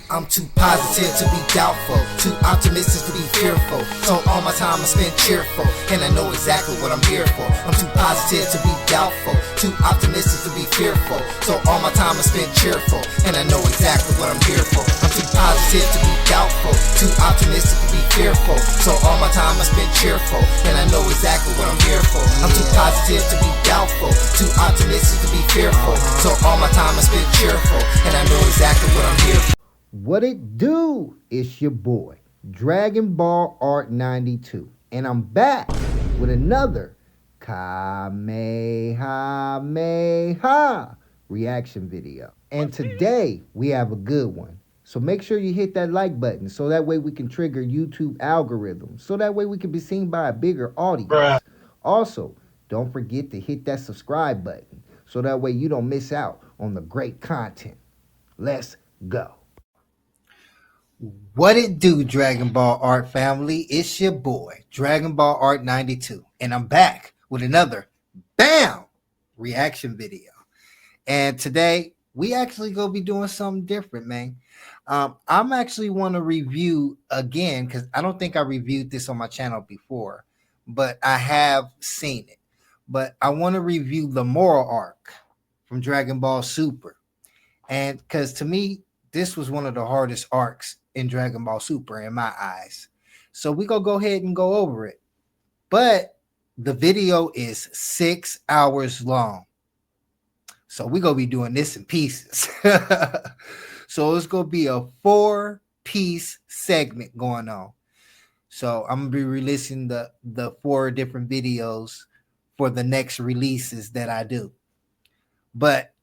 I'm too positive to be doubtful, too optimistic to be fearful. So all my time I spend cheerful, and I know exactly what I'm here for. I'm too positive to be doubtful, too optimistic to be fearful. So all my time I spend cheerful, and I know exactly what I'm here for. I'm too positive to be doubtful, too optimistic to be fearful. So all my time I spend cheerful, and I know exactly what I'm here for. I'm too positive to be doubtful, too optimistic to be fearful. So all my time I spend cheerful, and I know exactly what I'm here for. What it do? It's your boy, Dragon Ball Art 92. And I'm back with another Kamehameha reaction video. And today we have a good one. So make sure you hit that like button so that way we can trigger YouTube algorithms. So that way we can be seen by a bigger audience. Also, don't forget to hit that subscribe button so that way you don't miss out on the great content. Let's go. What it do, Dragon Ball Art family? It's your boy, Dragon Ball Art 92, and I'm back with another BAM reaction video. And today we actually gonna be doing something different, man. I'm actually want to review again because I don't think I reviewed this on my channel before, but I have seen it. But I want to review the Moro Arc from Dragon Ball Super, and because to me this was one of the hardest arcs in Dragon Ball Super in my eyes. So we gonna go ahead and go over it. But the video is 6 hours long. So we're gonna be doing this in pieces. So it's gonna be a 4-piece segment going on. So I'm gonna be releasing the 4 different videos for the next releases that I do. But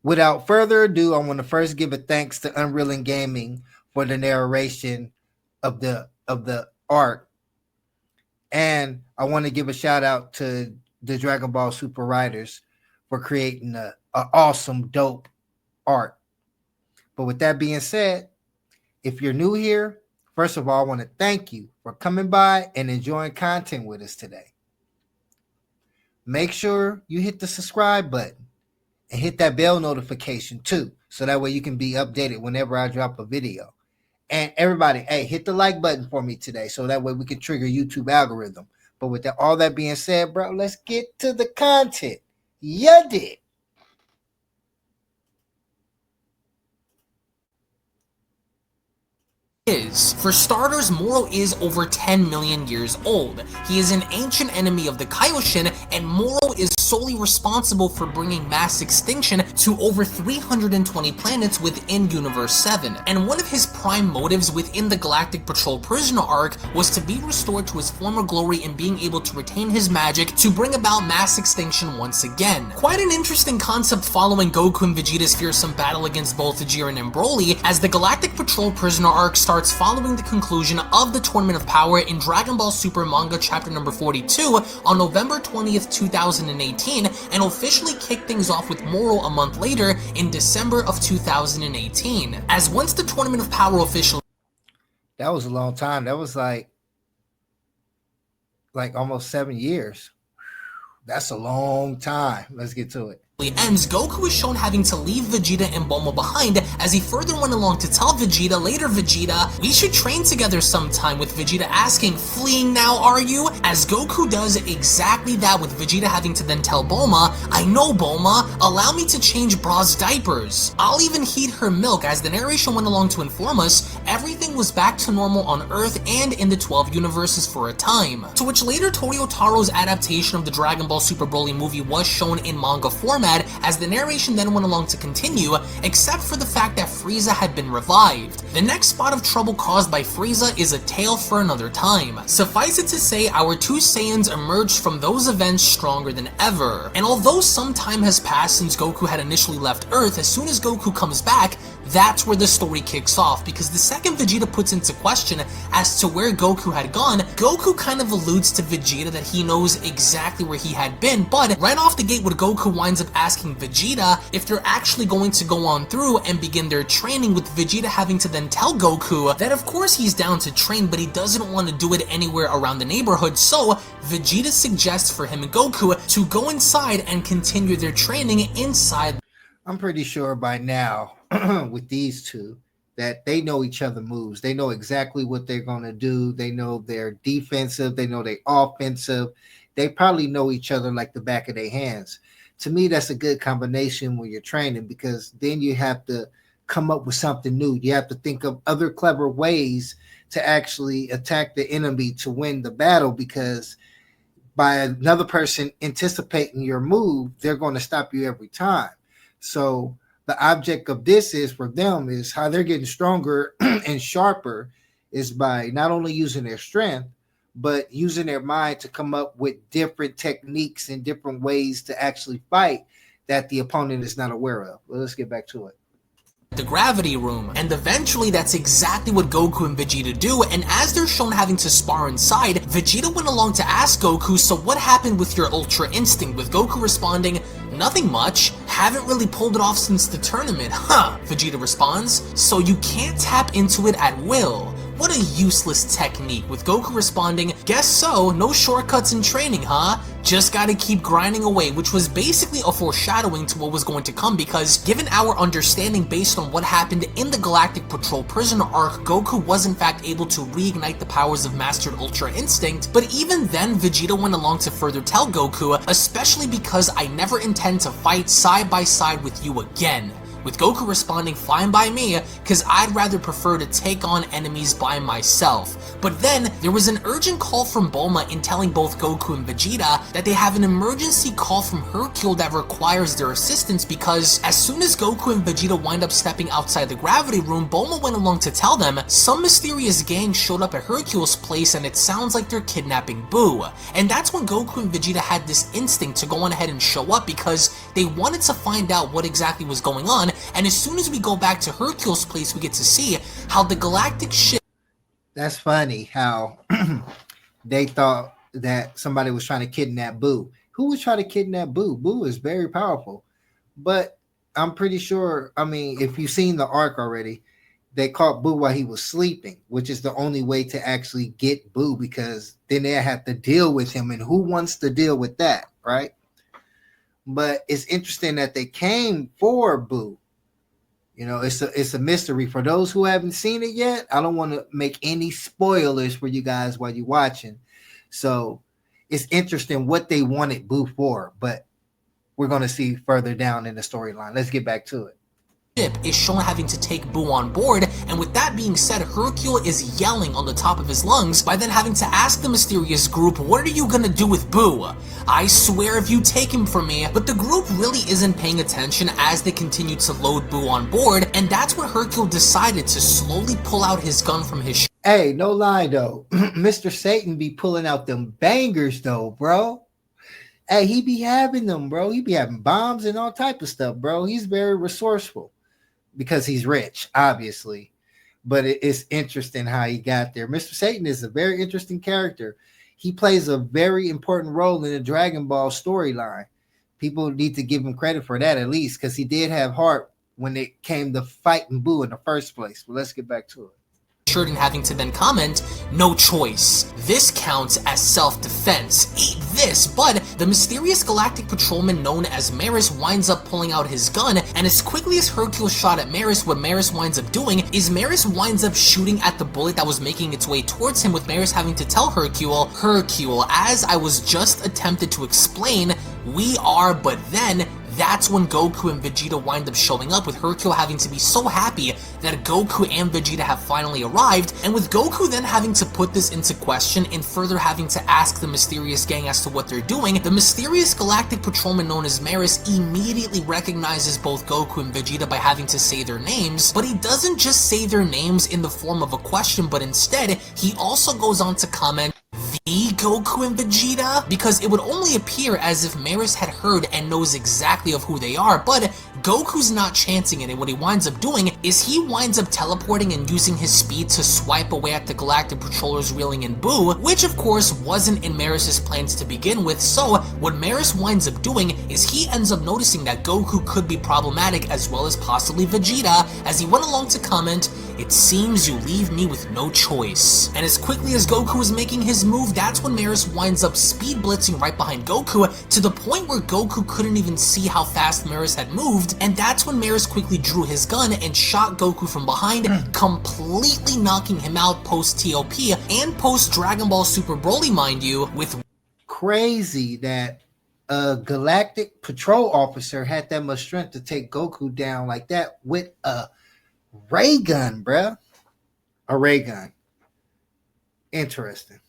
without further ado, I want to first give a thanks to Unreal and Gaming for the narration of the art, and I want to give a shout out to the Dragon Ball Super writers for creating a awesome, dope art. But with that being said, if you're new here, first of all, I want to thank you for coming by and enjoying content with us today. Make sure you hit the subscribe button and hit that bell notification too, so that way you can be updated whenever I drop a video. And everybody, hey, hit the like button for me today, so that way we can trigger YouTube algorithm. But with all that being said, bro, let's get to the content. You did. For starters, Moro is over 10 million years old. He is an ancient enemy of the Kaioshin, and Moro is solely responsible for bringing mass extinction to over 320 planets within Universe 7. And one of his prime motives within the Galactic Patrol Prisoner arc was to be restored to his former glory and being able to retain his magic to bring about mass extinction once again. Quite an interesting concept following Goku and Vegeta's fearsome battle against both Jiren and Broly, as the Galactic Patrol Prisoner arc starts following the conclusion of the Tournament of Power in Dragon Ball Super manga chapter number 42 on November 20th, 2018, and officially kicked things off with Moro a month later in December of 2018. As once the Tournament of Power officially... That was a long time. That was like almost 7 years. That's a long time. Let's get to it. ends, Goku is shown having to leave Vegeta and Bulma behind as he further went along to tell Vegeta, later Vegeta, we should train together sometime, with Vegeta asking, fleeing now are you? As Goku does exactly that, with Vegeta having to then tell Bulma, I know Bulma, allow me to change Bra's diapers. I'll even heat her milk. As the narration went along to inform us, everything was back to normal on Earth and in the 12 universes for a time. To which later Toyotaro's adaptation of the Dragon Ball Super Broly movie was shown in manga format, as the narration then went along to continue, except for the fact that Frieza had been revived. The next spot of trouble caused by Frieza is a tale for another time. Suffice it to say, our two Saiyans emerged from those events stronger than ever. And although some time has passed since Goku had initially left Earth, as soon as Goku comes back, that's where the story kicks off, because the second Vegeta puts into question as to where Goku had gone, Goku kind of alludes to Vegeta that he knows exactly where he had been, but right off the gate, when Goku winds up asking Vegeta if they're actually going to go on through and begin their training, with Vegeta having to then tell Goku that of course he's down to train, but he doesn't want to do it anywhere around the neighborhood, so Vegeta suggests for him and Goku to go inside and continue their training inside. I'm pretty sure by now with these two that they know each other moves. They know exactly what they're going to do. They know they're defensive. They know they're offensive. They probably know each other like the back of their hands. To me, that's a good combination when you're training, because then you have to come up with something new. You have to think of other clever ways to actually attack the enemy to win the battle, because by another person anticipating your move, they're going to stop you every time. So the object of this is, for them, is how they're getting stronger and sharper is by not only using their strength, but using their mind to come up with different techniques and different ways to actually fight that the opponent is not aware of. Well, let's get back to it. The gravity room, and eventually that's exactly what Goku and Vegeta do. And as they're shown having to spar inside, Vegeta went along to ask Goku, so what happened with your Ultra Instinct? With Goku responding, nothing much, haven't really pulled it off since the tournament. Huh, Vegeta responds, so you can't tap into it at will. What a useless technique, with Goku responding, guess so, no shortcuts in training, huh? Just gotta keep grinding away, which was basically a foreshadowing to what was going to come, because given our understanding based on what happened in the Galactic Patrol Prisoner arc, Goku was in fact able to reignite the powers of Mastered Ultra Instinct. But even then, Vegeta went along to further tell Goku, especially because I never intend to fight side by side with you again. With Goku responding, fine by me, cause I'd rather prefer to take on enemies by myself. But then, there was an urgent call from Bulma in telling both Goku and Vegeta that they have an emergency call from Hercule that requires their assistance, because as soon as Goku and Vegeta wind up stepping outside the gravity room, Bulma went along to tell them some mysterious gang showed up at Hercule's place and it sounds like they're kidnapping Buu. And that's when Goku and Vegeta had this instinct to go on ahead and show up, because they wanted to find out what exactly was going on. And as soon as we go back to Hercule's place, we get to see how the galactic ship... That's funny how they thought that somebody was trying to kidnap Buu. Who was trying to kidnap Buu? Buu is very powerful. But I'm pretty sure, I mean, if you've seen the arc already, they caught Buu while he was sleeping, which is the only way to actually get Buu, because then they have to deal with him. And who wants to deal with that, right? But it's interesting that they came for Buu. You know, it's a mystery for those who haven't seen it yet. I don't want to make any spoilers for you guys while you're watching. So it's interesting what they wanted Buu for, but we're going to see further down in the storyline. Let's get back to it. Is shown having to take Buu on board, and with that being said, Hercule is yelling on the top of his lungs by then having to ask the mysterious group, what are you gonna do with Buu? I swear if you take him from me. But the group really isn't paying attention as they continue to load Buu on board, and that's when Hercule decided to slowly pull out his gun from his Hey, no lie though, Mr. Satan be pulling out them bangers though, bro. Hey, he be having them, bro. He be having bombs and all type of stuff, bro. He's very resourceful. Because he's rich, obviously. But it's interesting how he got there. Mr. Satan is a very interesting character. He plays a very important role in the Dragon Ball storyline. People need to give him credit for that at least, because he did have heart when it came to fighting Buu in the first place. But let's get back to it. Shirt and having to then comment, no choice. This counts as self-defense. Eat this. But the mysterious galactic patrolman known as Maris winds up pulling out his gun, and as quickly as Hercule shot at Maris, what Maris winds up doing is Maris winds up shooting at the bullet that was making its way towards him, with Maris having to tell Hercule, as I was just attempted to explain, we are, but then that's when Goku and Vegeta wind up showing up, with Hercule having to be so happy that Goku and Vegeta have finally arrived, and with Goku then having to put this into question and further having to ask the mysterious gang as to what they're doing, the mysterious galactic patrolman known as Maris immediately recognizes both Goku and Vegeta by having to say their names, but he doesn't just say their names in the form of a question, but instead, he also goes on to comment, the Goku and Vegeta? Because it would only appear as if Maris had heard and knows exactly of who they are, but Goku's not chancing it, and what he winds up doing is he winds up teleporting and using his speed to swipe away at the Galactic Patrollers reeling in Buu, which of course wasn't in Maris's plans to begin with. So what Maris winds up doing is he ends up noticing that Goku could be problematic, as well as possibly Vegeta, as he went along to comment, it seems you leave me with no choice. And as quickly as Goku is making his move, that's when when Maris winds up speed blitzing right behind Goku to the point where Goku couldn't even see how fast Maris had moved, and that's when Maris quickly drew his gun and shot Goku from behind, completely knocking him out post-TOP and post-Dragon Ball Super Broly, mind you, with... Crazy that a galactic patrol officer had that much strength to take Goku down like that with a ray gun, bruh. A ray gun. Interesting.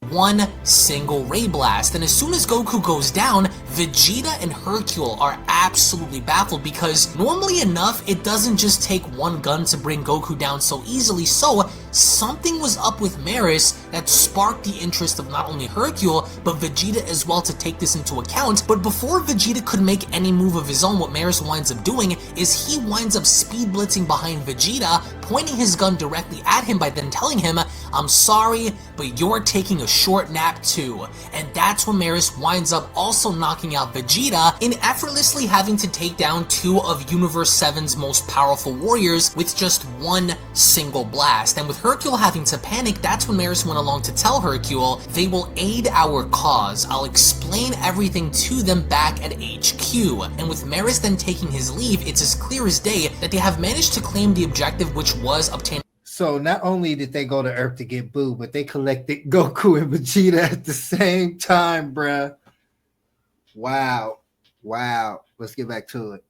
One single ray blast, and as soon as Goku goes down, Vegeta and Hercule are absolutely baffled because normally enough it doesn't just take one gun to bring Goku down so easily, so something was up with Maris that sparked the interest of not only Hercule but Vegeta as well to take this into account. But before Vegeta could make any move of his own, what Maris winds up doing is he winds up speed blitzing behind Vegeta, pointing his gun directly at him by then telling him, "I'm sorry, but you're taking a short nap too." And that's when Maris winds up also knocking out Vegeta in effortlessly having to take down two of Universe 7's most powerful warriors with just one single blast. And with Hercule having to panic, that's when Maris went along to tell Hercule, "They will aid our cause. I'll explain everything to them back at HQ." And with Maris then taking his leave, it's as clear as day that they have managed to claim the objective, which was obtaining. So not only did they go to Earth to get Boo, but they collected Goku and Vegeta at the same time, bruh. Wow. Let's get back to it.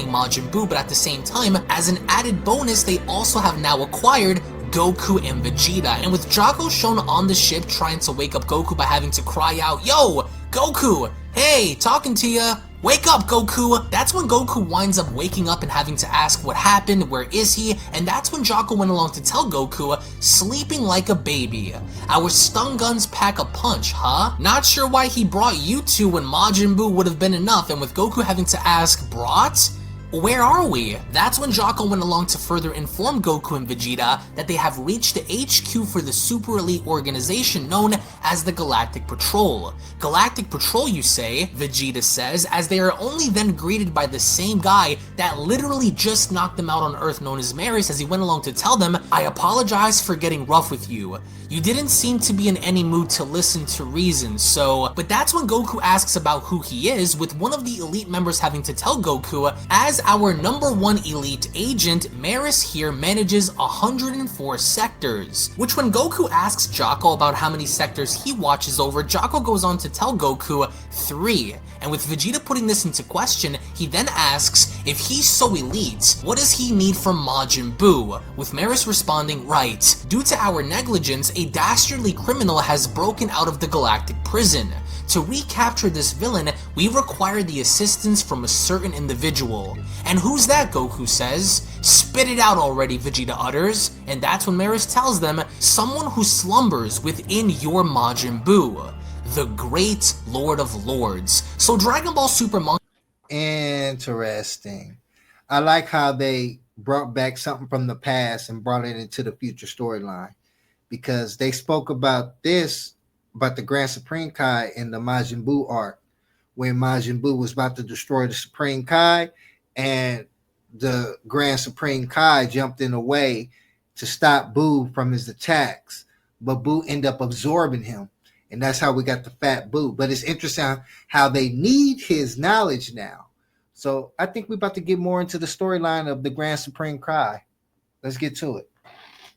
Majin Buu, but at the same time, as an added bonus, they also have now acquired Goku and Vegeta. And with Jocko shown on the ship trying to wake up Goku by having to cry out, "Yo, Goku, hey, talking to ya. Wake up, Goku!" That's when Goku winds up waking up and having to ask what happened, where is he? And that's when Jocko went along to tell Goku, "Sleeping like a baby. Our stun guns pack a punch, huh? Not sure why he brought you two when Majin Buu would have been enough." And with Goku having to ask, "Brought? Where are we?" That's when Jocko went along to further inform Goku and Vegeta that they have reached the HQ for the super elite organization known as the Galactic Patrol. Galactic Patrol, you say? Vegeta says, as they are only then greeted by the same guy that literally just knocked them out on Earth, known as Maris, as he went along to tell them, "I apologize for getting rough with you. You didn't seem to be in any mood to listen to reason, so..." But that's when Goku asks about who he is, with one of the elite members having to tell Goku, "As our #1 elite agent, Maris here manages 104 sectors." Which when Goku asks Jocko about how many sectors he watches over, Jocko goes on to tell Goku 3. And with Vegeta putting this into question, he then asks, if he's so elite, what does he need from Majin Buu? With Maris responding, "Right, due to our negligence, a dastardly criminal has broken out of the galactic prison. To recapture this villain, we require the assistance from a certain individual." "And who's that?" Goku says. "Spit it out already," Vegeta utters. And that's when Maris tells them, "Someone who slumbers within your Majin Buu, the great Lord of Lords." So Dragon Ball Super Manga... Interesting. I like how they brought back something from the past and brought it into the future storyline, because they spoke about this, about the Grand Supreme Kai in the Majin Buu arc, when Majin Buu was about to destroy the Supreme Kai, and the Grand Supreme Kai jumped in the way to stop Buu from his attacks, but Buu ended up absorbing him, and that's how we got the Fat Buu. But it's interesting how they need his knowledge now. So I think we're about to get more into the storyline of the Grand Supreme Kai. Let's get to it.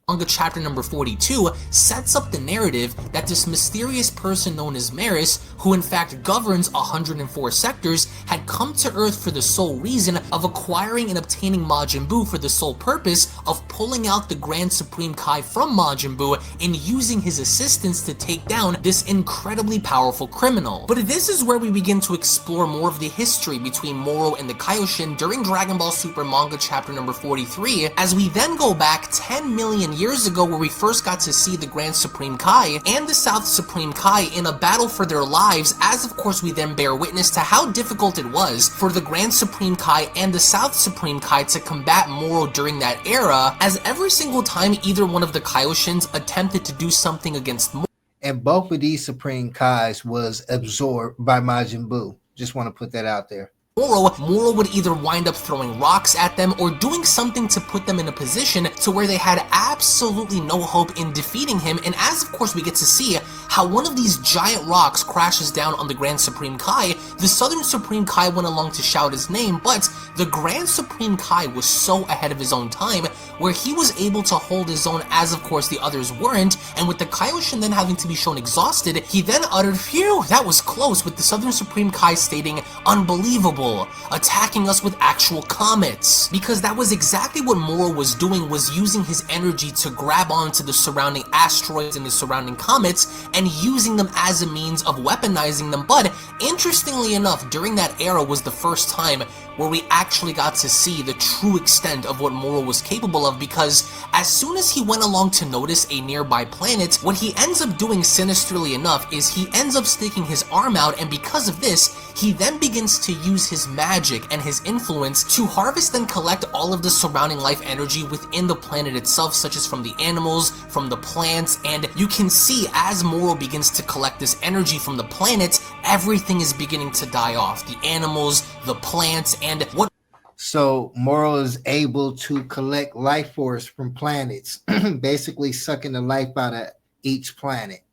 Manga chapter number 42 sets up the narrative that this mysterious person known as Maris, who in fact governs 104 sectors, had come to Earth for the sole reason of acquiring and obtaining Majin Buu for the sole purpose of pulling out the Grand Supreme Kai from Majin Buu and using his assistance to take down this incredibly powerful criminal. But this is where we begin to explore more of the history between Moro and the Kaioshin during Dragon Ball Super Manga chapter number 43, as we then go back 10 million years ago, where we first got to see the Grand Supreme Kai and the South Supreme Kai in a battle for their lives, as of course we then bear witness to how difficult it was for the Grand Supreme Kai and the South Supreme Kai to combat Moro during that era, as every single time either one of the Kaioshins attempted to do something against Moro. And both of these Supreme Kais was absorbed by Majin Buu. Just want to put that out there. Moro would either wind up throwing rocks at them or doing something to put them in a position to where they had absolutely no hope in defeating him. And as of course we get to see how one of these giant rocks crashes down on the Grand Supreme Kai. The Southern Supreme Kai went along to shout his name, but the Grand Supreme Kai was so ahead of his own time, where he was able to hold his own as of course the others weren't, and with the Kaioshin then having to be shown exhausted, he then uttered, "Phew, that was close," with the Southern Supreme Kai stating, "Unbelievable, attacking us with actual comets." Because that was exactly what Moro was doing, was using his energy to grab onto the surrounding asteroids and the surrounding comets and using them as a means of weaponizing them. But interestingly enough, during that era was the first time where we actually got to see the true extent of what Moro was capable of, because as soon as he went along to notice a nearby planet, what he ends up doing sinisterly enough is he ends up sticking his arm out, and because of this, he then begins to use his magic and his influence to harvest and collect all of the surrounding life energy within the planet itself, such as from the animals, from the plants, and you can see as Moro begins to collect this energy from the planet, everything is beginning to die off. The animals, the plants, and what... So Moro is able to collect life force from planets, basically sucking the life out of each planet.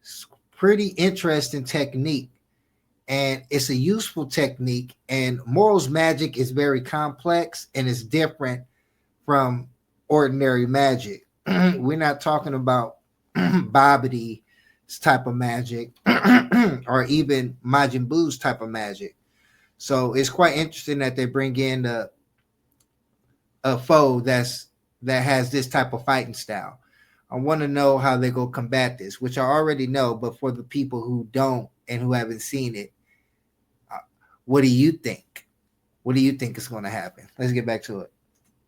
It's pretty interesting technique, and it's a useful technique, and Moro's magic is very complex and it's different from ordinary magic. We're not talking about Babidi type of magic or even Majin Buu's type of magic. So it's quite interesting that they bring in a foe that has this type of fighting style. I want to know how they go combat this, which I already know, but for the people who don't and who haven't seen it, what do you think? What do you think is going to happen? Let's get back to it.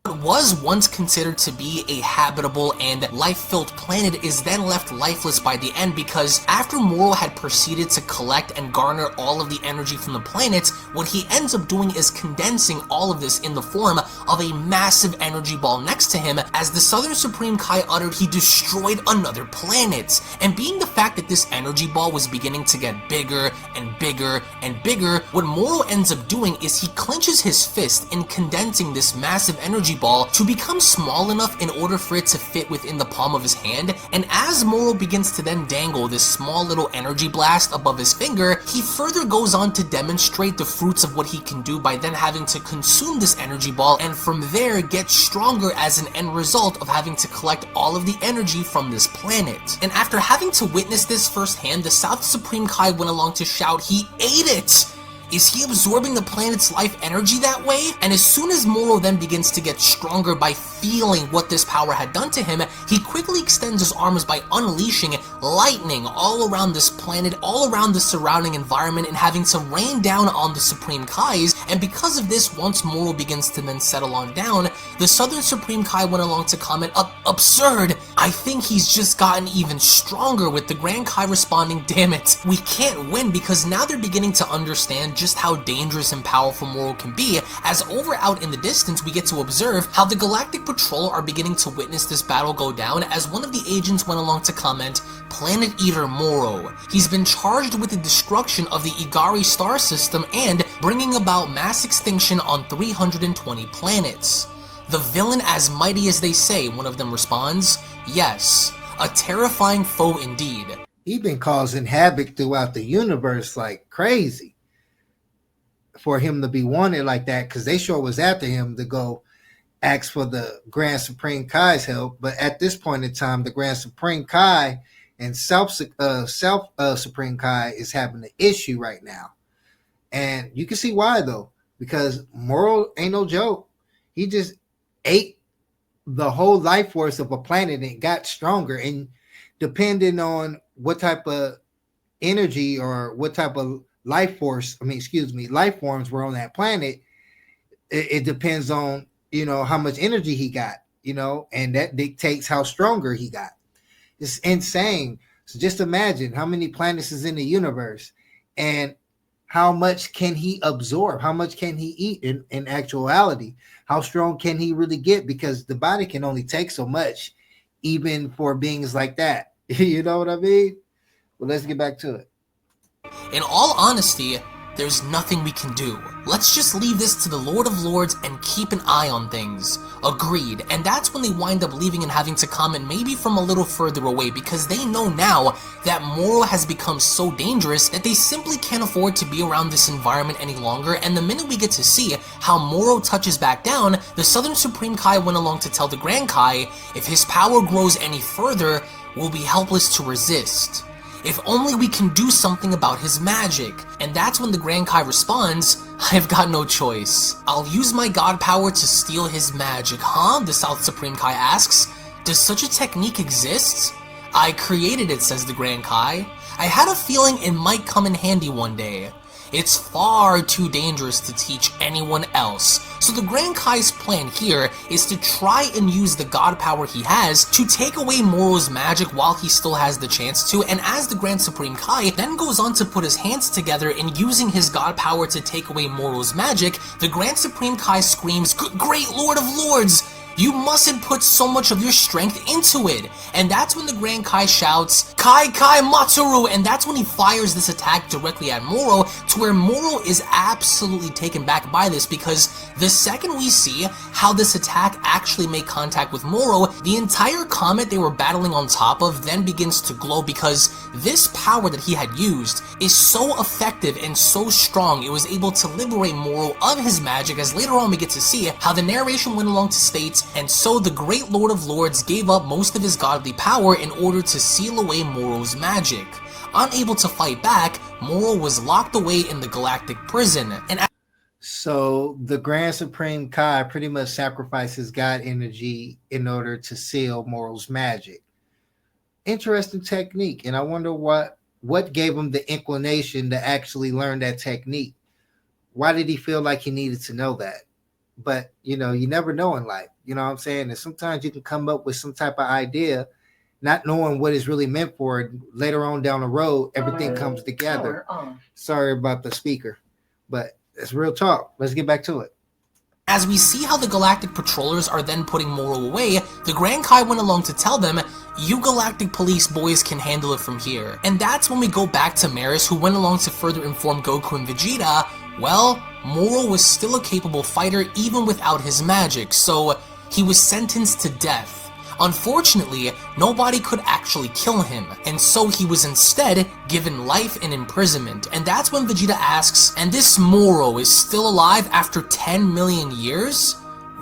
What was once considered to be a habitable and life-filled planet is then left lifeless by the end, because after Moro had proceeded to collect and garner all of the energy from the planet, what he ends up doing is condensing all of this in the form of a massive energy ball next to him. As the Southern Supreme Kai uttered, he destroyed another planet. And being the fact that this energy ball was beginning to get bigger and bigger and bigger, what Moro ends up doing is he clenches his fist in condensing this massive energy ball to become small enough in order for it to fit within the palm of his hand. And as Moro begins to then dangle this small little energy blast above his finger, he further goes on to demonstrate the fruits of what he can do by then having to consume this energy ball, and from there get stronger as an end result of having to collect all of the energy from this planet. And after having to witness this firsthand, the South Supreme Kai went along to shout, "He ate it! Is he absorbing the planet's life energy that way?" And as soon as Moro then begins to get stronger by feeling what this power had done to him, he quickly extends his arms by unleashing lightning all around this planet, all around the surrounding environment, and having to rain down on the Supreme Kais. And because of this, once Moro begins to then settle on down, the Southern Supreme Kai went along to comment, "Absurd! I think he's just gotten even stronger," with the Grand Kai responding, "Damn it, we can't win," because now they're beginning to understand just how dangerous and powerful Moro can be, as over out in the distance we get to observe how the Galactic Patrol are beginning to witness this battle go down, as one of the agents went along to comment, "Planet Eater Moro. He's been charged with the destruction of the Igari star system and bringing about mass extinction on 320 planets. The villain as mighty as they say," one of them responds. "Yes, a terrifying foe indeed." He's been causing havoc throughout the universe like crazy. For him to be wanted like that, because they sure was after him to go ask for the Grand Supreme Kai's help. But at this point in time, the Grand Supreme Kai and Self Supreme Kai is having an issue right now. And you can see why, though, because Moro ain't no joke. He just ate the whole life force of a planet and got stronger. And depending on what type of energy or what type of life forms were on that planet, it depends on, how much energy he got, and that dictates how stronger he got. It's insane. So just imagine how many planets is in the universe and how much can he absorb? How much can he eat in actuality? How strong can he really get? Because the body can only take so much, even for beings like that. You know what I mean? Well, let's get back to it. In all honesty, there's nothing we can do. Let's just leave this to the Lord of Lords and keep an eye on things. Agreed, and that's when they wind up leaving and having to comment maybe from a little further away because they know now that Moro has become so dangerous that they simply can't afford to be around this environment any longer, and the minute we get to see how Moro touches back down, the Southern Supreme Kai went along to tell the Grand Kai, if his power grows any further, we'll be helpless to resist. If only we can do something about his magic. And that's when the Grand Kai responds, I've got no choice. I'll use my god power to steal his magic, huh? The South Supreme Kai asks. Does such a technique exist? I created it, says the Grand Kai. I had a feeling it might come in handy one day. It's far too dangerous to teach anyone else. So the Grand Kai's plan here is to try and use the god power he has to take away Moro's magic while he still has the chance to, and as the Grand Supreme Kai then goes on to put his hands together in using his god power to take away Moro's magic, the Grand Supreme Kai screams, Great Lord of Lords! You mustn't put so much of your strength into it. And that's when the Grand Kai shouts, Kai Kai Matsuru, and that's when he fires this attack directly at Moro, to where Moro is absolutely taken back by this, because the second we see how this attack actually made contact with Moro, the entire comet they were battling on top of then begins to glow, because this power that he had used is so effective and so strong it was able to liberate Moro of his magic, as later on we get to see how the narration went along to state, and so the great Lord of Lords gave up most of his godly power in order to seal away Moro's magic. Unable to fight back, Moro was locked away in the galactic prison, and So the Grand Supreme Kai pretty much sacrifices God energy in order to seal Moro's magic. Interesting technique, and I wonder what gave him the inclination to actually learn that technique. Why did he feel like he needed to know that? But you never know in life. You know what I'm saying? And sometimes you can come up with some type of idea, not knowing what it's really meant for. And later on down the road, everything comes together. Sorry about the speaker, but it's real talk. Let's get back to it. as we see how the Galactic Patrollers are then putting Moro away, the Grand Kai went along to tell them, you Galactic Police boys can handle it from here. And that's when we go back to Maris, who went along to further inform Goku and Vegeta, well, Moro was still a capable fighter even without his magic, so he was sentenced to death. Unfortunately, nobody could actually kill him, and so he was instead given life in imprisonment. And that's when Vegeta asks, and this Moro is still alive after 10 million years?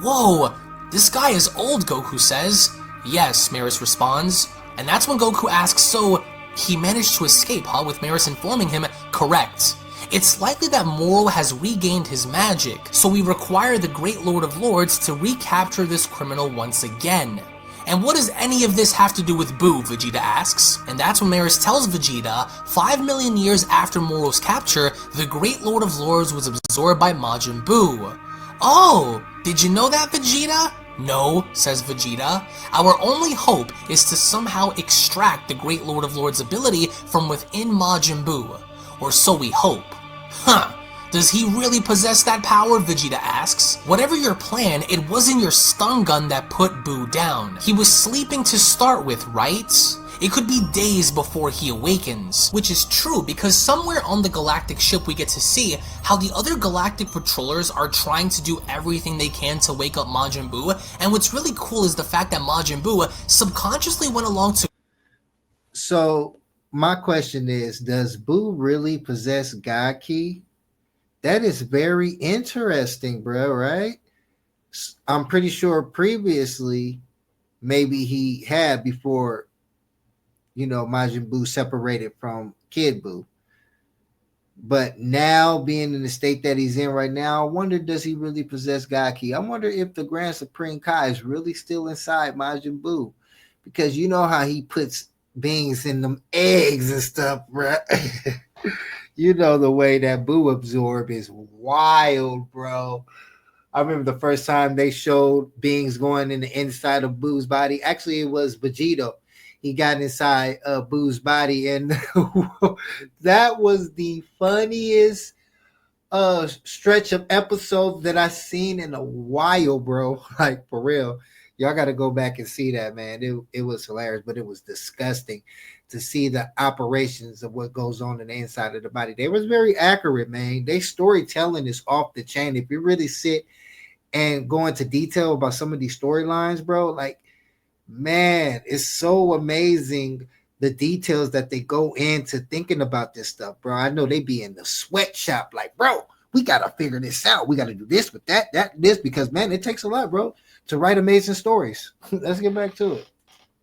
Whoa, this guy is old, Goku says. Yes, Maris responds. And that's when Goku asks, so he managed to escape, huh? With Maris informing him, correct. It's likely that Moro has regained his magic, so we require the Great Lord of Lords to recapture this criminal once again. And what does any of this have to do with Buu, Vegeta asks. And that's when Maris tells Vegeta, 5 million years after Moro's capture, the Great Lord of Lords was absorbed by Majin Buu. Oh, did you know that, Vegeta? No, says Vegeta. Our only hope is to somehow extract the Great Lord of Lords' ability from within Majin Buu. Or so we hope. Huh. Does he really possess that power? Vegeta asks. Whatever your plan, it wasn't your stun gun that put Buu down. He was sleeping to start with, right? It could be days before he awakens. Which is true, because somewhere on the galactic ship we get to see how the other galactic patrollers are trying to do everything they can to wake up Majin Buu, and what's really cool is the fact that Majin Buu subconsciously went along to... So, my question is, does Buu really possess God Ki? That is very interesting, bro, right? I'm pretty sure previously, maybe he had before, Majin Buu separated from Kid Buu. But now, being in the state that he's in right now, I wonder, does he really possess God Ki? I wonder if the Grand Supreme Kai is really still inside Majin Buu. Because you know how he puts beings in them eggs and stuff, right? You know the way that Buu absorb is wild, bro. I remember the first time they showed beings going in the inside of Buu's body. Actually, it was Vegeta. He got inside Buu's body, and that was the funniest stretch of episodes that I've seen in a while, bro. Like, for real. Y'all got to go back and see that, man. It was hilarious, but it was disgusting. to see the operations of what goes on in the inside of the body. They was very accurate, man. Their storytelling is off the chain. If you really sit and go into detail about some of these storylines, bro, like, man, it's so amazing the details that they go into thinking about this stuff, bro. I know they be in the sweatshop like, bro, we got to figure this out. We got to do this with this, because, man, it takes a lot, bro, to write amazing stories. Let's get back to it.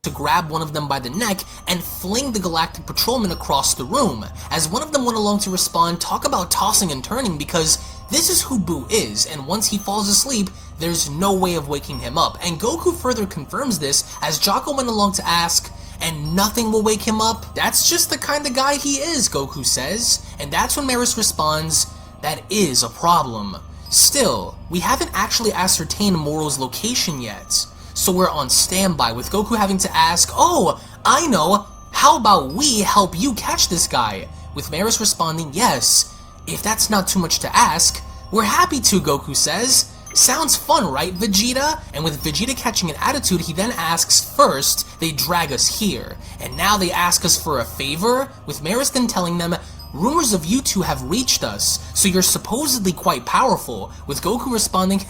To grab one of them by the neck and fling the Galactic Patrolman across the room. As one of them went along to respond, talk about tossing and turning, because this is who Boo is, and once he falls asleep, there's no way of waking him up. And Goku further confirms this as Jocko went along to ask, and nothing will wake him up? That's just the kind of guy he is, Goku says. And that's when Maris responds, that is a problem. Still, we haven't actually ascertained Moro's location yet, so we're on standby, with Goku having to ask, oh, I know, how about we help you catch this guy? With Maris responding, yes, if that's not too much to ask, we're happy to, Goku says. Sounds fun, right, Vegeta? And with Vegeta catching an attitude, he then asks, first, they drag us here, and now they ask us for a favor? With Maris then telling them, rumors of you two have reached us, so you're supposedly quite powerful, with Goku responding,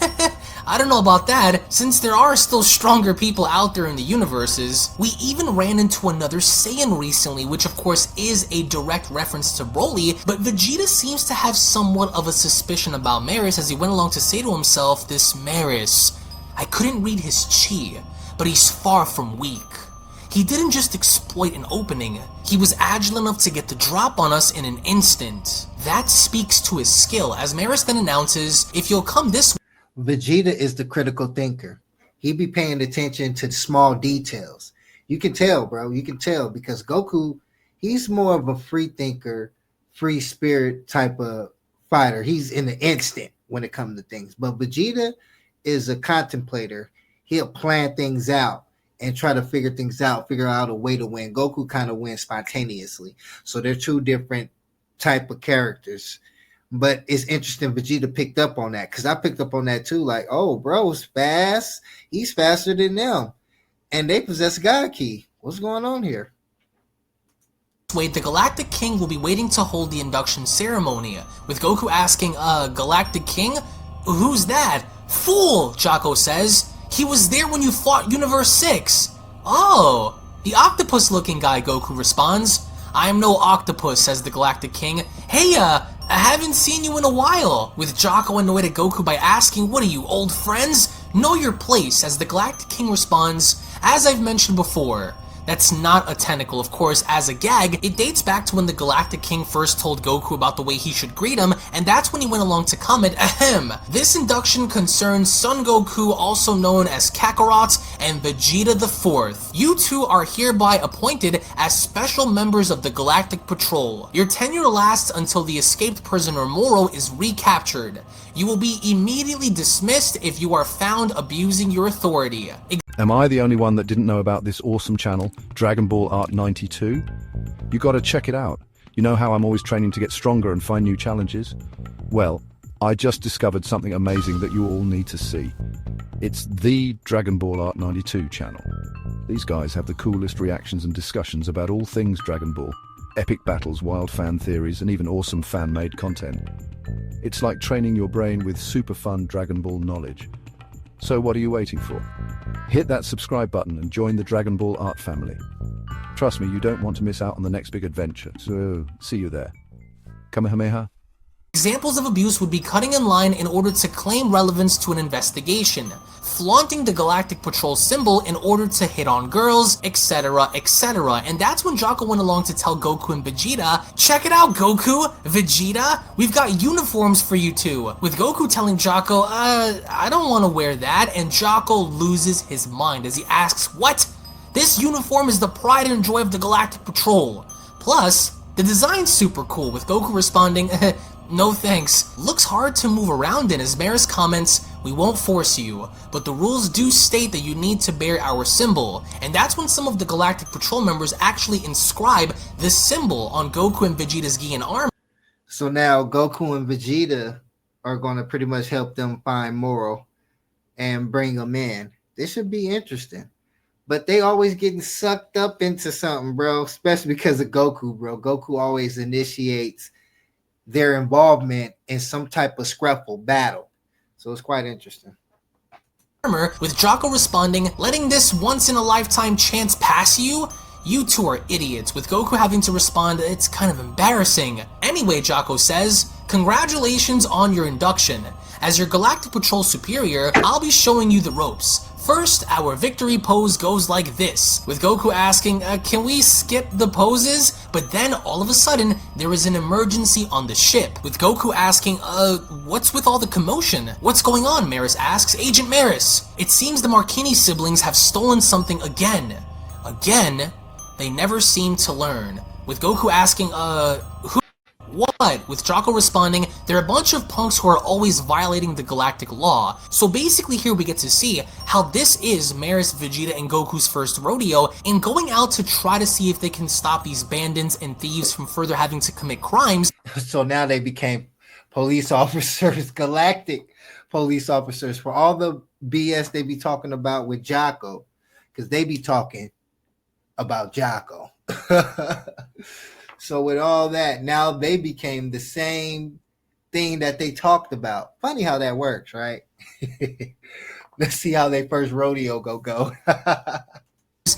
I don't know about that, since there are still stronger people out there in the universes. We even ran into another Saiyan recently, which of course is a direct reference to Broly, but Vegeta seems to have somewhat of a suspicion about Maris as he went along to say to himself, this Maris, I couldn't read his chi, but he's far from weak. He didn't just exploit an opening, he was agile enough to get the drop on us in an instant. That speaks to his skill, as Maris then announces, if you'll come this way. Vegeta is the critical thinker. He be paying attention to the small details. You can tell, bro. You can tell, because Goku, he's more of a free thinker, free spirit type of fighter. He's in the instant when it comes to things. But Vegeta is a contemplator. He'll plan things out and try to figure out a way to win. Goku kind of wins spontaneously. So they're two different type of characters. But it's interesting Vegeta picked up on that, because I picked up on that too. Like, oh, bro's fast. He's faster than them. And they possess God Ki. What's going on here? Wait, the Galactic King will be waiting to hold the induction ceremony, with Goku asking, Galactic King? Who's that? Fool, Jocko says. He was there when you fought Universe 6. Oh, the octopus-looking guy, Goku responds. I am no octopus, says the Galactic King. Hey, I haven't seen you in a while, with Jocko annoyed at Goku by asking, what are you, old friends? Know your place, as the Galactic King responds, as I've mentioned before. That's not a tentacle, of course, as a gag. It dates back to when the Galactic King first told Goku about the way he should greet him, and that's when he went along to comment, ahem. This induction concerns Son Goku, also known as Kakarot, and Vegeta the Fourth. You two are hereby appointed as special members of the Galactic Patrol. Your tenure lasts until the escaped prisoner Moro is recaptured. You will be immediately dismissed if you are found abusing your authority. Am I the only one that didn't know about this awesome channel, Dragon Ball Art 92? You gotta check it out. You know how I'm always training to get stronger and find new challenges? Well, I just discovered something amazing that you all need to see. It's the Dragon Ball Art 92 channel. These guys have the coolest reactions and discussions about all things Dragon Ball. Epic battles, wild fan theories, and even awesome fan-made content. It's like training your brain with super fun Dragon Ball knowledge. So what are you waiting for? Hit that subscribe button and join the Dragon Ball Art family. Trust me, you don't want to miss out on the next big adventure, so see you there. Kamehameha. Examples of abuse would be cutting in line in order to claim relevance to an investigation, flaunting the Galactic Patrol symbol in order to hit on girls, etc, etc. And that's when Jocko went along to tell Goku and Vegeta, check it out Goku, Vegeta, we've got uniforms for you two. With Goku telling Jocko, I don't want to wear that, and Jocko loses his mind as he asks, what? This uniform is the pride and joy of the Galactic Patrol. Plus, the design's super cool, with Goku responding, no thanks. Looks hard to move around in, as Maris comments, we won't force you, but the rules do state that you need to bear our symbol, and that's when some of the Galactic Patrol members actually inscribe this symbol on Goku and Vegeta's gi and arm. So now Goku and Vegeta are going to pretty much help them find Moro and bring him in. This should be interesting. but they always getting sucked up into something, bro, especially because of Goku, bro. Goku always initiates their involvement in some type of scruffle battle. So it's quite interesting. With Jocko responding, letting this once-in-a-lifetime chance pass you? You two are idiots, with Goku having to respond, it's kind of embarrassing. Anyway, Jocko says, congratulations on your induction. As your Galactic Patrol Superior, I'll be showing you the ropes. First, our victory pose goes like this, with Goku asking, can we skip the poses? But then, all of a sudden, there is an emergency on the ship, with Goku asking, what's with all the commotion? What's going on, Maris asks. Agent Maris! It seems the Marquini siblings have stolen something again. Again? They never seem to learn, with Goku asking, who? What? With Jocko responding, they're a bunch of punks who are always violating the galactic law. So basically here we get to see how this is Maris, Vegeta, and Goku's first rodeo in going out to try to see if they can stop these bandits and thieves from further having to commit crimes. So now they became police officers, galactic police officers, for all the BS they be talking about with Jocko, because they be talking about Jocko. So with all that, now they became the same thing that they talked about. Funny how that works, right? Let's see how their first rodeo go.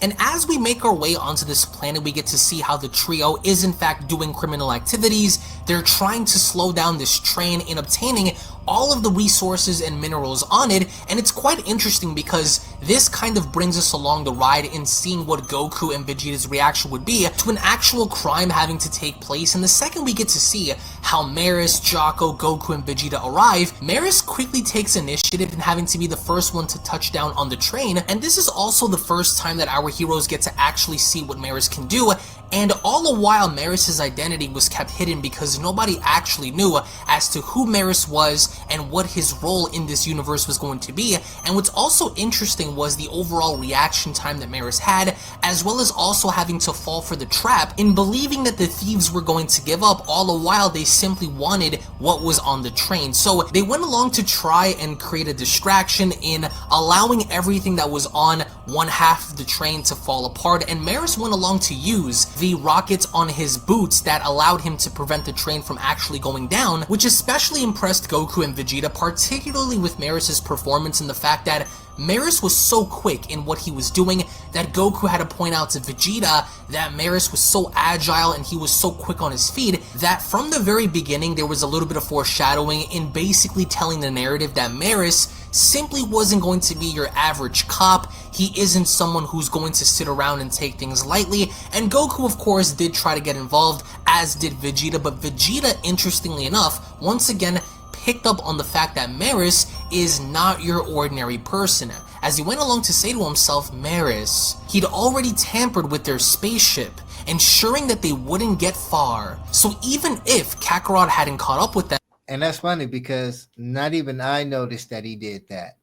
And as we make our way onto this planet, we get to see how the trio is in fact doing criminal activities. They're trying to slow down this train in obtaining all of the resources and minerals on it, and it's quite interesting because this kind of brings us along the ride in seeing what Goku and Vegeta's reaction would be to an actual crime having to take place. And the second we get to see how Maris, Jocko, Goku, and Vegeta arrive, Maris quickly takes initiative in having to be the first one to touch down on the train, and this is also the first time that our heroes get to actually see what Maris can do. And all the while, Maris' identity was kept hidden because nobody actually knew as to who Maris was and what his role in this universe was going to be. And what's also interesting was the overall reaction time that Maris had, as well as also having to fall for the trap in believing that the thieves were going to give up, all the while they simply wanted what was on the train. So they went along to try and create a distraction in allowing everything that was on one half of the train to fall apart, and Maris went along to use the rockets on his boots that allowed him to prevent the train from actually going down, which especially impressed Goku and Vegeta, particularly with Maris' performance and the fact that Maris was so quick in what he was doing that Goku had to point out to Vegeta that Maris was so agile and he was so quick on his feet that from the very beginning there was a little bit of foreshadowing in basically telling the narrative that Maris simply wasn't going to be your average cop. He isn't someone who's going to sit around and take things lightly, and Goku of course did try to get involved, as did Vegeta, but Vegeta, interestingly enough, once again picked up on the fact that Maris is not your ordinary person, as he went along to say to himself, Maris, he'd already tampered with their spaceship, ensuring that they wouldn't get far. So even if Kakarot hadn't caught up with them. And that's funny because not even I noticed that he did that.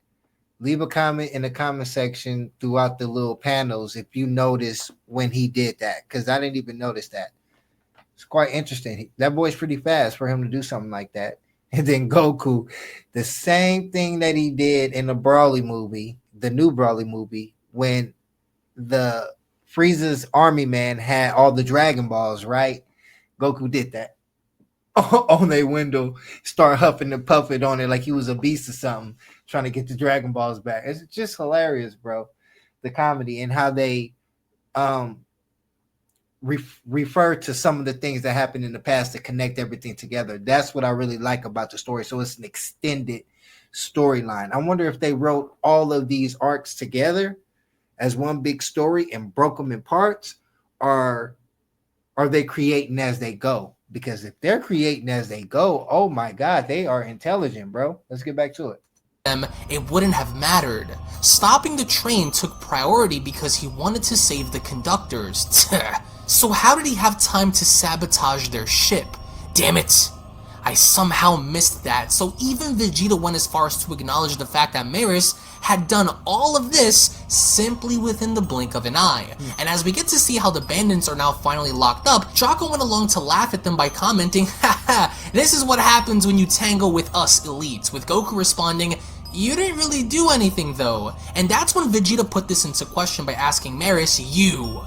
Leave a comment in the comment section throughout the little panels if you notice when he did that, because I didn't even notice that. It's quite interesting. That boy's pretty fast for him to do something like that. And then Goku, the same thing that he did in the Broly movie, the new Broly movie, when the Frieza's army man had all the Dragon Balls, right? Goku did that on their window, start huffing and puffing on it like he was a beast or something, trying to get the Dragon Balls back. It's just hilarious, bro. The comedy and how they refer to some of the things that happened in the past to connect everything together. That's what I really like about the story. So it's an extended storyline. I wonder if they wrote all of these arcs together as one big story and broke them in parts, or are they creating as they go? Because if they're creating as they go, oh my God, they are intelligent, bro. Let's get back to it. It wouldn't have mattered. Stopping the train took priority because he wanted to save the conductors. So how did he have time to sabotage their ship? Damn it! I somehow missed that. So even Vegeta went as far as to acknowledge the fact that Maris had done all of this simply within the blink of an eye. And as we get to see how the bandits are now finally locked up, Jocko went along to laugh at them by commenting, haha, this is what happens when you tangle with us elites, with Goku responding, You didn't really do anything though. And that's when Vegeta put this into question by asking Maris, You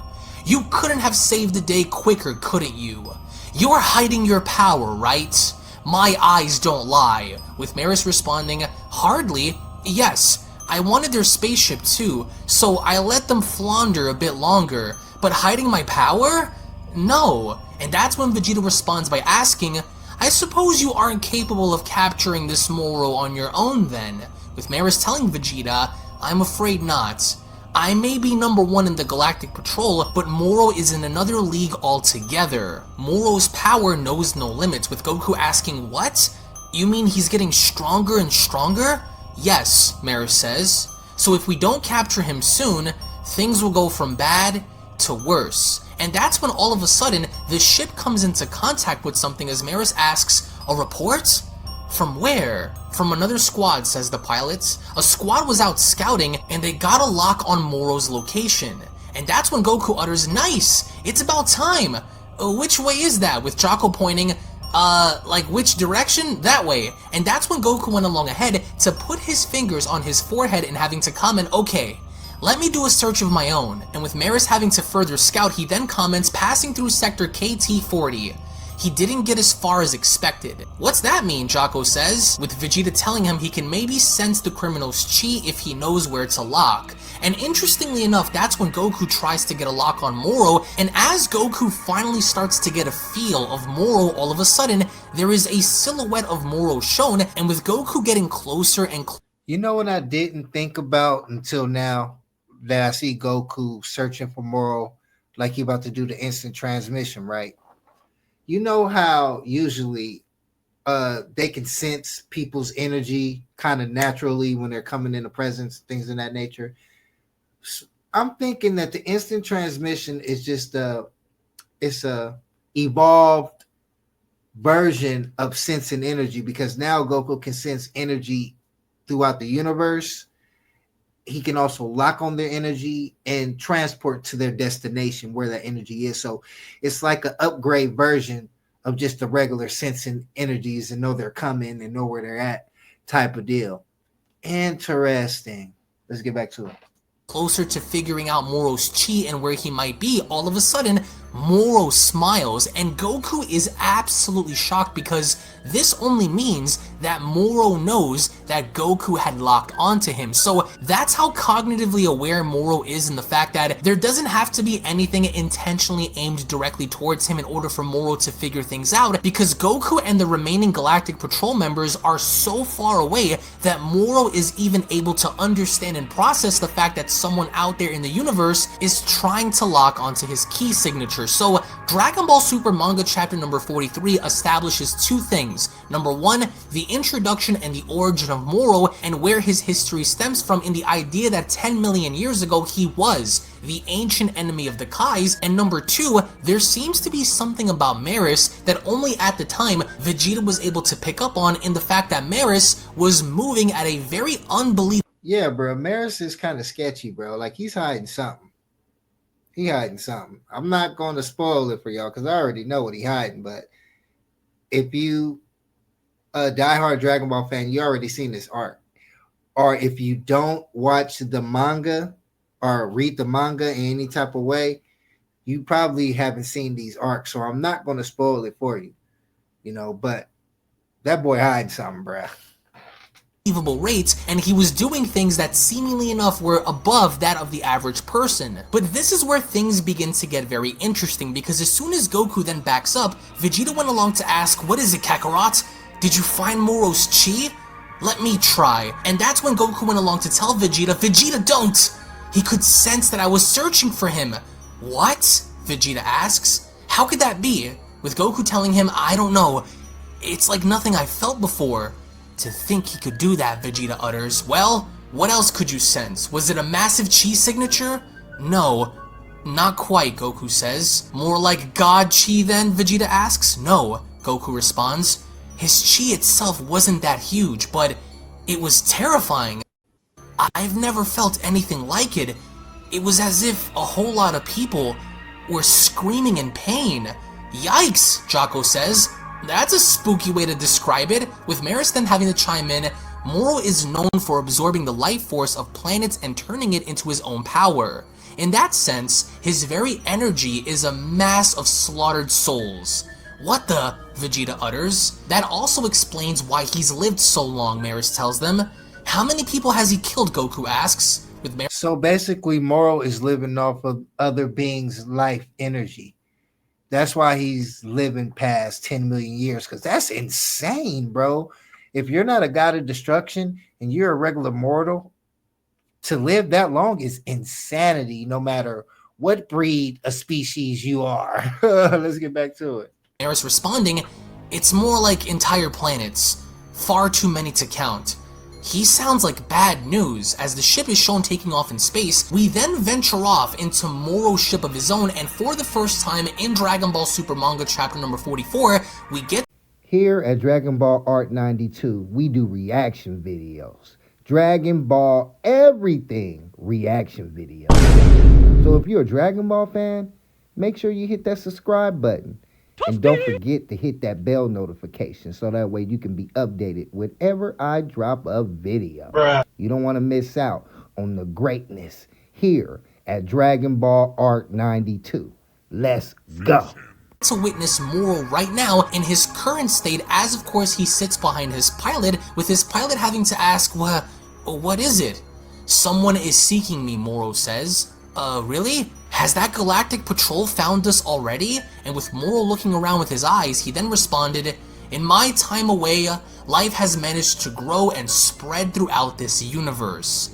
couldn't have saved the day quicker, couldn't you? You're hiding your power, right? My eyes don't lie. With Maris responding, hardly. Yes, I wanted their spaceship too, so I let them flounder a bit longer. But hiding my power? No. And that's when Vegeta responds by asking, I suppose you aren't capable of capturing this Moro on your own then? With Maris telling Vegeta, I'm afraid not. I may be #1 in the Galactic Patrol, but Moro is in another league altogether. Moro's power knows no limits, with Goku asking, what? You mean he's getting stronger and stronger? Yes, Maris says. So if we don't capture him soon, things will go from bad to worse. And that's when all of a sudden, the ship comes into contact with something as Maris asks, a report? From where? From another squad, says the pilot. A squad was out scouting, and they got a lock on Moro's location. And that's when Goku utters, nice! It's about time! Which way is that? With Jocko pointing, like which direction? That way. And that's when Goku went along ahead to put his fingers on his forehead and having to comment, okay, let me do a search of my own. And with Maris having to further scout, he then comments, passing through sector KT-40. He didn't get as far as expected. What's that mean, Jocko says, with Vegeta telling him he can maybe sense the criminal's chi if he knows where to lock. And interestingly enough, that's when Goku tries to get a lock on Moro, and as Goku finally starts to get a feel of Moro, all of a sudden, there is a silhouette of Moro shown, and with Goku getting closer and closer. You know what I didn't think about until now? That I see Goku searching for Moro, like he about to do the instant transmission, right? You know how usually they can sense people's energy kind of naturally when they're coming into presence, things of that nature. So I'm thinking that the instant transmission is just it's a evolved version of sensing energy, because now Goku can sense energy throughout the universe. He can also lock on their energy and transport to their destination where that energy is. So it's like an upgrade version of just the regular sensing energies and know they're coming and know where they're at type of deal. Interesting. Let's get back to it. Closer to figuring out Moro's chi and where he might be, all of a sudden, Moro smiles, and Goku is absolutely shocked because this only means that Moro knows that Goku had locked onto him. So that's how cognitively aware Moro is in the fact that there doesn't have to be anything intentionally aimed directly towards him in order for Moro to figure things out, because Goku and the remaining Galactic Patrol members are so far away that Moro is even able to understand and process the fact that someone out there in the universe is trying to lock onto his key signature. So Dragon Ball Super Manga chapter number 43 establishes two things. Number one, the introduction and the origin of Moro and where his history stems from in the idea that 10 million years ago he was the ancient enemy of the Kais. And number two, there seems to be something about Maris that only at the time Vegeta was able to pick up on, in the fact that Maris was moving at a very unbelievable. Yeah, bro. Maris is kind of sketchy, bro. Like he's hiding something. He hiding something. I'm not going to spoil it for y'all because I already know what he hiding. But if you a diehard Dragon Ball fan, you already seen this arc. Or if you don't watch the manga or read the manga in any type of way, you probably haven't seen these arcs. So I'm not going to spoil it for you, you know. But that boy hiding something, bro. Rates, and he was doing things that seemingly enough were above that of the average person. But this is where things begin to get very interesting, because as soon as Goku then backs up, Vegeta went along to ask, what is it, Kakarot? Did you find Moro's chi? Let me try. And that's when Goku went along to tell Vegeta, Vegeta, don't! He could sense that I was searching for him. What? Vegeta asks. How could that be? With Goku telling him, I don't know. It's like nothing I've felt before. To think he could do that, Vegeta utters. Well, what else could you sense? Was it a massive chi signature? No, not quite, Goku says. More like God chi then, Vegeta asks. No, Goku responds. His chi itself wasn't that huge, but it was terrifying. I've never felt anything like it. It was as if a whole lot of people were screaming in pain. Yikes, Jocko says. That's a spooky way to describe it, with Maris then having to chime in, Moro is known for absorbing the life force of planets and turning it into his own power. In that sense, his very energy is a mass of slaughtered souls. What the? Vegeta utters. That also explains why he's lived so long, Maris tells them. How many people has he killed, Goku asks. So basically, Moro is living off of other beings' life energy. That's why he's living past 10 million years, because that's insane, bro. If you're not a god of destruction and you're a regular mortal, to live that long is insanity, no matter what breed of species you are. Let's get back to it. Maris responding, it's more like entire planets. Far too many to count. He sounds like bad news. As the ship is shown taking off in space, we then venture off into Moro's ship of his own, and for the first time in Dragon Ball Super Manga chapter number 44, we get... Here at Dragon Ball Art 92, we do reaction videos. Dragon Ball everything reaction videos. So if you're a Dragon Ball fan, make sure you hit that subscribe button. And don't forget to hit that bell notification so that way you can be updated whenever I drop a video. You don't want to miss out on the greatness here at Dragon Ball Art 92. Let's go. To witness Moro right now in his current state, as of course he sits behind his pilot, with his pilot having to ask, what is it? Someone is seeking me, Moro says. Really? Has that galactic patrol found us already? And with Moro looking around with his eyes, he then responded, in my time away, life has managed to grow and spread throughout this universe.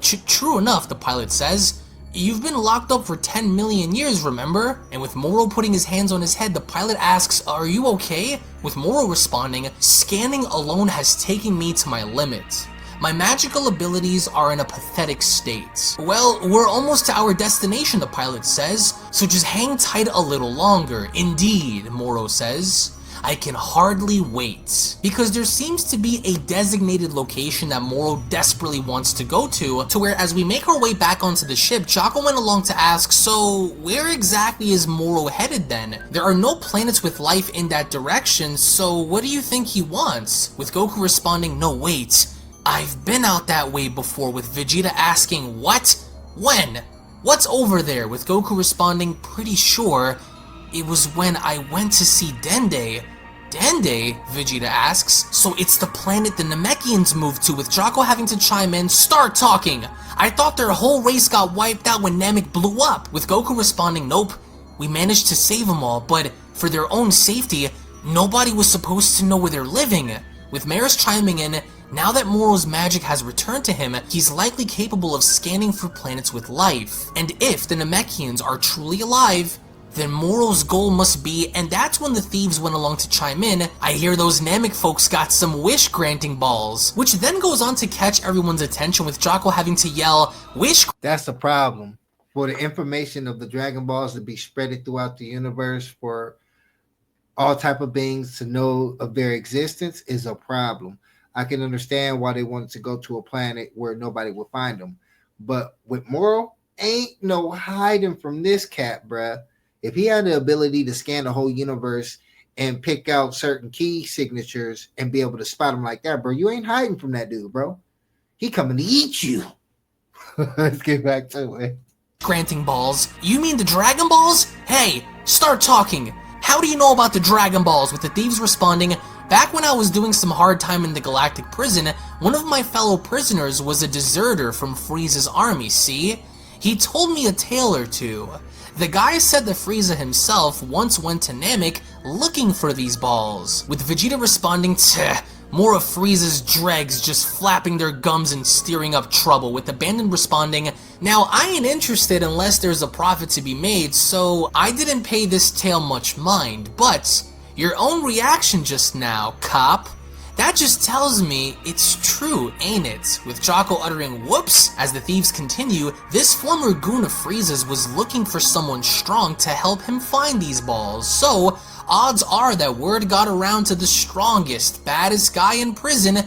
True enough, the pilot says. You've been locked up for 10 million years, remember? And with Moro putting his hands on his head, the pilot asks, are you okay? With Moro responding, scanning alone has taken me to my limit. My magical abilities are in a pathetic state. Well, we're almost to our destination, the pilot says, so just hang tight a little longer. Indeed, Moro says. I can hardly wait. Because there seems to be a designated location that Moro desperately wants to go to where as we make our way back onto the ship, Jocko went along to ask, so where exactly is Moro headed then? There are no planets with life in that direction, so what do you think he wants? With Goku responding, no wait. I've been out that way before, with Vegeta asking, what? When? What's over there? With Goku responding, pretty sure it was when I went to see Dende. Dende? Vegeta asks. So it's the planet the Namekians moved to, with Jocko having to chime in, start talking! I thought their whole race got wiped out when Namek blew up. With Goku responding, nope, we managed to save them all, but for their own safety, nobody was supposed to know where they're living. With Maris chiming in, now that Moro's magic has returned to him, he's likely capable of scanning for planets with life. And if the Namekians are truly alive, then Moro's goal must be, and that's when the thieves went along to chime in, I hear those Namek folks got some wish-granting balls. Which then goes on to catch everyone's attention, with Jocko having to yell, wish. That's the problem. For the information of the Dragon Balls to be spread throughout the universe, for all type of beings to know of their existence is a problem. I can understand why they wanted to go to a planet where nobody would find them. But with Moro, ain't no hiding from this cat, bruh. If he had the ability to scan the whole universe and pick out certain key signatures and be able to spot them like that, bro, you ain't hiding from that dude, bro. He coming to eat you. Let's get back to it. Granting balls? You mean the Dragon Balls? Hey, start talking. How do you know about the Dragon Balls? With the thieves responding, back when I was doing some hard time in the galactic prison, one of my fellow prisoners was a deserter from Frieza's army, see? He told me a tale or two. The guy said that Frieza himself once went to Namek looking for these balls, with Vegeta responding to more of Frieza's dregs just flapping their gums and stirring up trouble, with Abandon responding, now I ain't interested unless there's a profit to be made, so I didn't pay this tale much mind, but your own reaction just now, cop. That just tells me it's true, ain't it? With Jocko uttering whoops as the thieves continue, this former goon of Frieza's was looking for someone strong to help him find these balls, so odds are that word got around to the strongest, baddest guy in prison,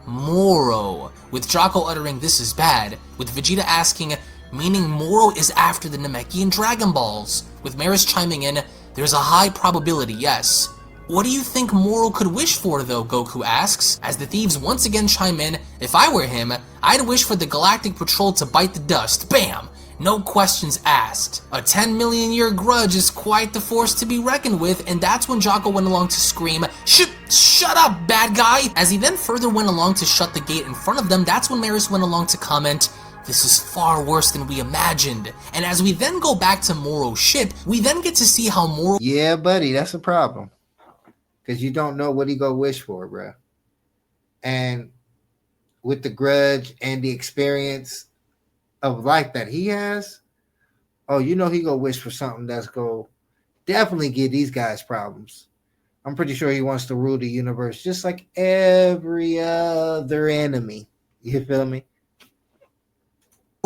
Moro. With Jocko uttering this is bad, with Vegeta asking, meaning Moro is after the Namekian Dragon Balls. With Maris chiming in, there's a high probability, yes. What do you think Moro could wish for though, Goku asks, as the thieves once again chime in. If I were him, I'd wish for the Galactic Patrol to bite the dust. Bam! No questions asked. A 10 million year grudge is quite the force to be reckoned with, and that's when Jocko went along to scream, Shut up, bad guy! As he then further went along to shut the gate in front of them, that's when Maris went along to comment, this is far worse than we imagined. And as we then go back to Moro's ship, we then get to see how Moro... Yeah, buddy, that's a problem. Because you don't know what he go wish for, bro. And with the grudge and the experience of life that he has, oh, you know he go wish for something that's go definitely give these guys problems. I'm pretty sure he wants to rule the universe just like every other enemy. You feel me?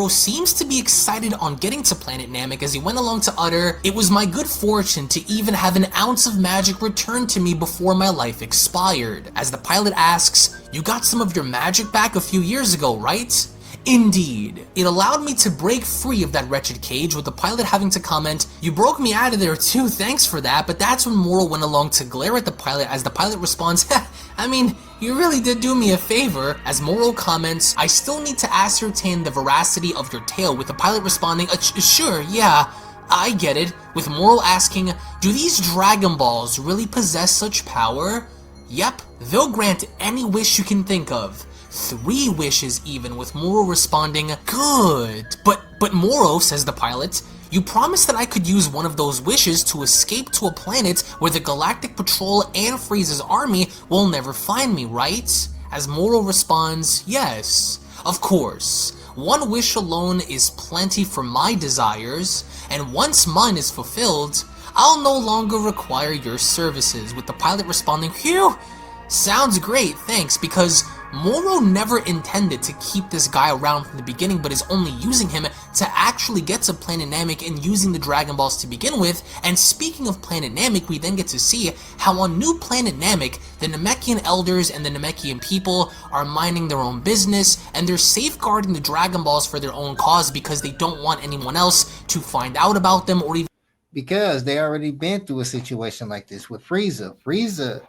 seems to be excited on getting to planet Namek as he went along to utter, it was my good fortune to even have an ounce of magic returned to me before my life expired. As the pilot asks, you got some of your magic back a few years ago, right? Indeed. It allowed me to break free of that wretched cage, with the pilot having to comment, you broke me out of there too, thanks for that, but that's when Moro went along to glare at the pilot as the pilot responds, I mean, you really did do me a favor. As Moro comments, I still need to ascertain the veracity of your tale, with the pilot responding, sure, yeah, I get it, with Moro asking, do these Dragon Balls really possess such power? Yep, they'll grant any wish you can think of. 3 wishes even, with Moro responding, good. But Moro, says the pilot, you promised that I could use one of those wishes to escape to a planet where the Galactic Patrol and Frieza's army will never find me, right? As Moro responds, yes, of course. 1 wish alone is plenty for my desires, and once mine is fulfilled, I'll no longer require your services, with the pilot responding, phew, sounds great, thanks, because Moro never intended to keep this guy around from the beginning, but is only using him to actually get to Planet Namek and using the Dragon Balls to begin with. And speaking of Planet Namek, we then get to see how on New Planet Namek, the Namekian elders and the Namekian people are minding their own business, and they're safeguarding the Dragon Balls for their own cause because they don't want anyone else to find out about them, or even because they already been through a situation like this with Frieza. Frieza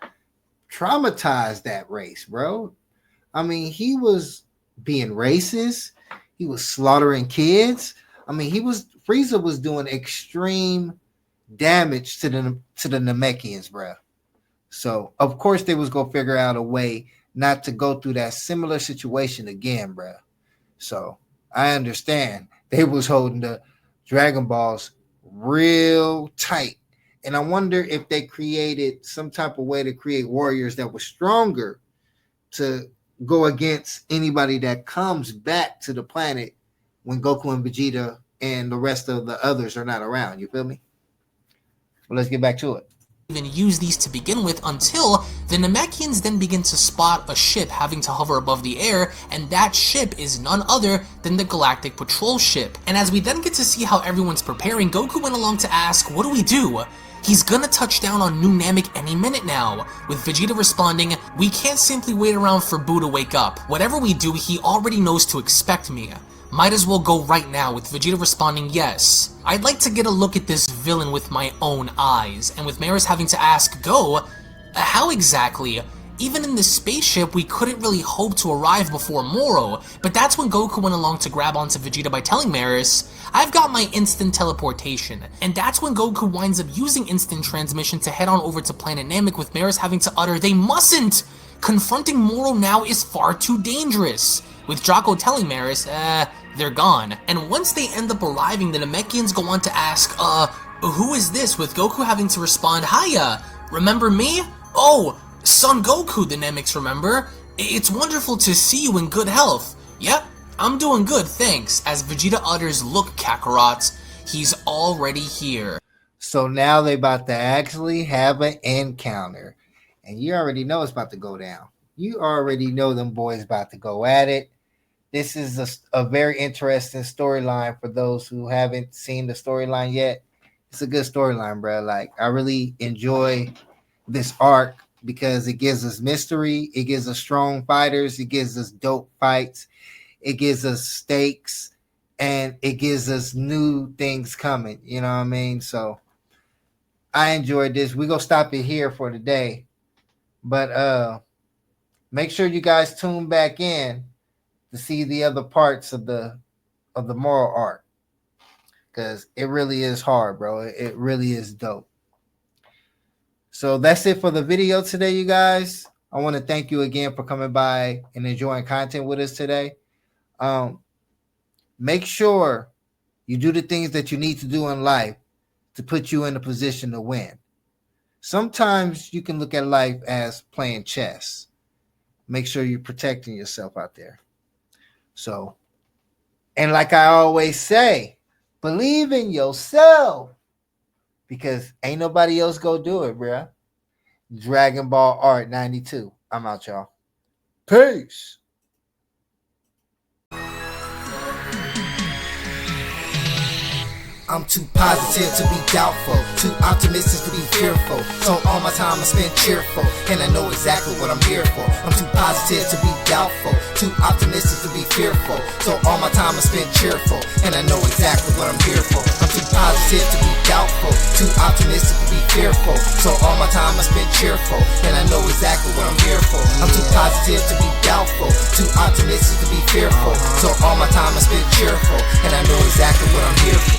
traumatized that race, bro. I mean, he was being racist. He was slaughtering kids. I mean, Frieza was doing extreme damage to the Namekians, bro. So, of course, they was going to figure out a way not to go through that similar situation again, bro. So, I understand. They was holding the Dragon Balls real tight. And I wonder if they created some type of way to create warriors that were stronger to go against anybody that comes back to the planet when Goku and Vegeta and the rest of the others are not around. You feel me? Well, let's get back to it. Even use these to begin with, until the Namekians then begin to spot a ship having to hover above the air, and that ship is none other than the Galactic Patrol ship. And as we then get to see how everyone's preparing, Goku went along to ask, what do we do? He's gonna touch down on New Namek any minute now, with Vegeta responding, we can't simply wait around for Buu to wake up. Whatever we do, he already knows to expect me. Might as well go right now, with Vegeta responding, yes. I'd like to get a look at this villain with my own eyes, and with Maris having to ask, go? How exactly? Even in the spaceship, we couldn't really hope to arrive before Moro, but that's when Goku went along to grab onto Vegeta by telling Maris, I've got my instant teleportation, and that's when Goku winds up using instant transmission to head on over to Planet Namek, with Maris having to utter, they mustn't! Confronting Moro now is far too dangerous, with Jocko telling Maris, they're gone. And once they end up arriving, the Namekians go on to ask, who is this, with Goku having to respond, hiya, remember me? Oh, Son Goku, the Nameks remember. It's wonderful to see you in good health. Yep, I'm doing good, thanks. As Vegeta utters, look, Kakarot, he's already here. So now they about to actually have an encounter. And you already know it's about to go down. You already know them boys about to go at it. This is a very interesting storyline for those who haven't seen the storyline yet. It's a good storyline, bro. Like, I really enjoy this arc because it gives us mystery. It gives us strong fighters. It gives us dope fights. It gives us stakes. And it gives us new things coming. You know what I mean? So I enjoyed this. We're gonna stop it here for today. But make sure you guys tune back in to see the other parts of the Moro Arc. Because it really is hard, bro. It really is dope. So that's it for the video today, you guys. I want to thank you again for coming by and enjoying content with us today. Make sure you do the things that you need to do in life to put you in a position to win. Sometimes you can look at life as playing chess. Make sure you're protecting yourself out there. So, and like I always say, believe in yourself because ain't nobody else gonna do it, bruh. Dragon Ball Art 92. I'm out, y'all. Peace. I'm too positive to be doubtful, too optimistic to be fearful. So all my time I spend cheerful, and I know exactly what I'm here for. I'm too positive to be doubtful, too optimistic to be fearful. So all my time I spend cheerful, and I know exactly what I'm here for. I'm too positive to be doubtful, too optimistic to be fearful. So all my time I spend cheerful, and I know exactly what I'm here for. I'm too positive to be doubtful, too optimistic to be fearful. So all my time I spend cheerful, and I know exactly what I'm here for.